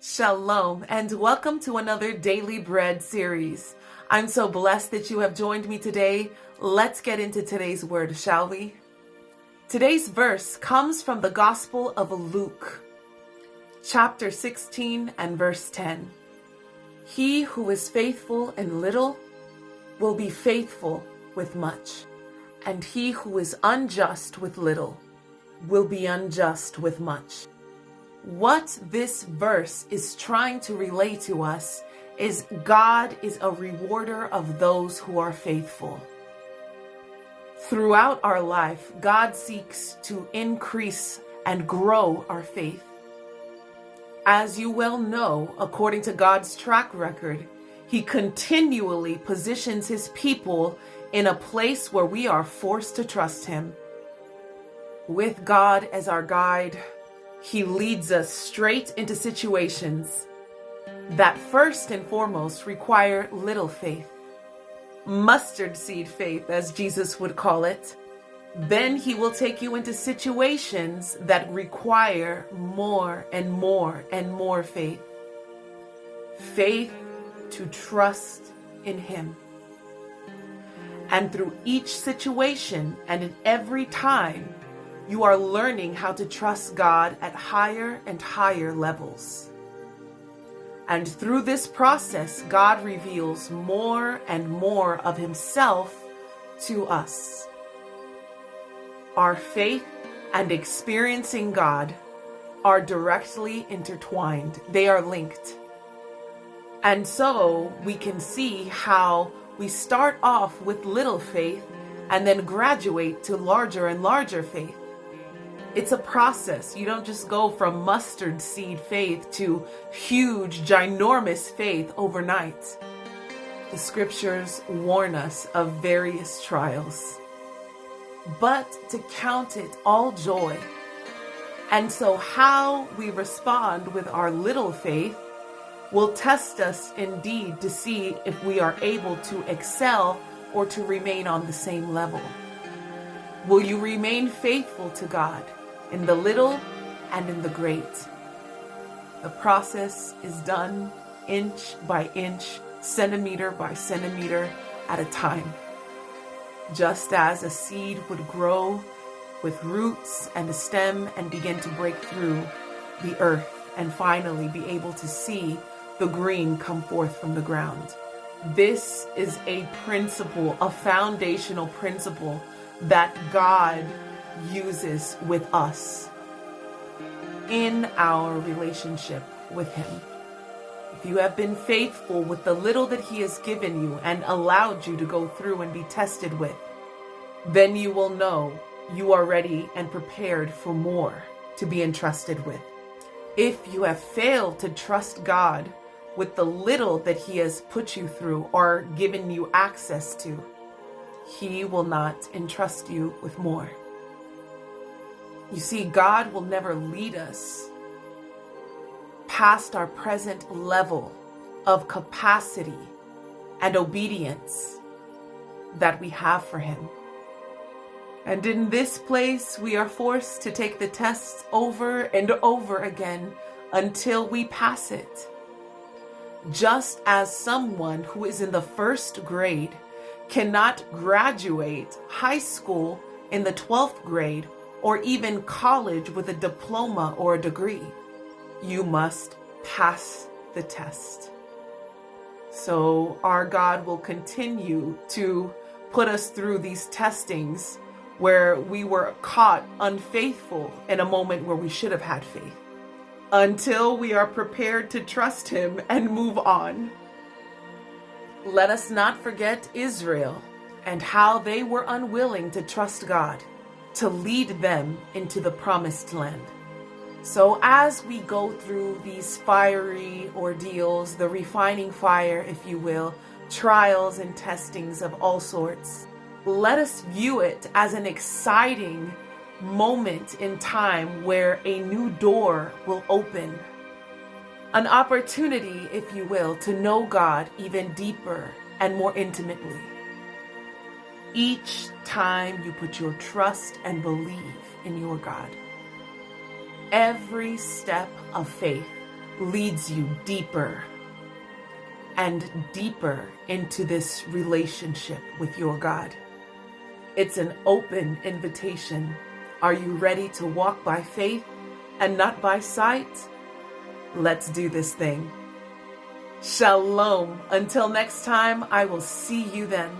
Shalom, and welcome to another Daily Bread series. I'm so blessed that you have joined me today. Let's get into today's word, shall we? Today's verse comes from the Gospel of Luke, chapter 16 and verse 10. He who is faithful in little will be faithful with much, and he who is unjust with little will be unjust with much. What this verse is trying to relay to us is God is a rewarder of those who are faithful. Throughout our life, God seeks to increase and grow our faith. As you well know, according to God's track record, He continually positions His people in a place where we are forced to trust Him. With God as our guide, He leads us straight into situations that first and foremost require little faith, mustard seed faith, as Jesus would call it. Then He will take you into situations that require more and more and more faith. Faith to trust in Him. And through each situation and in every time, you are learning how to trust God at higher and higher levels. And through this process, God reveals more and more of Himself to us. Our faith and experiencing God are directly intertwined. They are linked. And so we can see how we start off with little faith and then graduate to larger and larger faith. It's a process. You don't just go from mustard seed faith to huge, ginormous faith overnight. The scriptures warn us of various trials, but to count it all joy. And so how we respond with our little faith will test us indeed to see if we are able to excel or to remain on the same level. Will you remain faithful to God in the little and in the great? The process is done inch by inch, centimeter by centimeter at a time. Just as a seed would grow with roots and a stem and begin to break through the earth and finally be able to see the green come forth from the ground. This is a principle, a foundational principle that God uses with us in our relationship with Him. If you have been faithful with the little that He has given you and allowed you to go through and be tested with, then you will know you are ready and prepared for more to be entrusted with. If you have failed to trust God with the little that He has put you through or given you access to, He will not entrust you with more. You see, God will never lead us past our present level of capacity and obedience that we have for Him. And in this place, we are forced to take the tests over and over again until we pass it. Just as someone who is in the first grade cannot graduate high school in the 12th grade or even college with a diploma or a degree, you must pass the test. So our God will continue to put us through these testings where we were caught unfaithful in a moment where we should have had faith, until we are prepared to trust Him and move on. Let us not forget Israel and how they were unwilling to trust God to lead them into the promised land. So as we go through these fiery ordeals, the refining fire, if you will, trials and testings of all sorts, let us view it as an exciting moment in time where a new door will open. An opportunity, if you will, to know God even deeper and more intimately. Each time you put your trust and believe in your God, every step of faith leads you deeper and deeper into this relationship with your God. It's an open invitation. Are you ready to walk by faith and not by sight? Let's do this thing. Shalom. Until next time, I will see you then.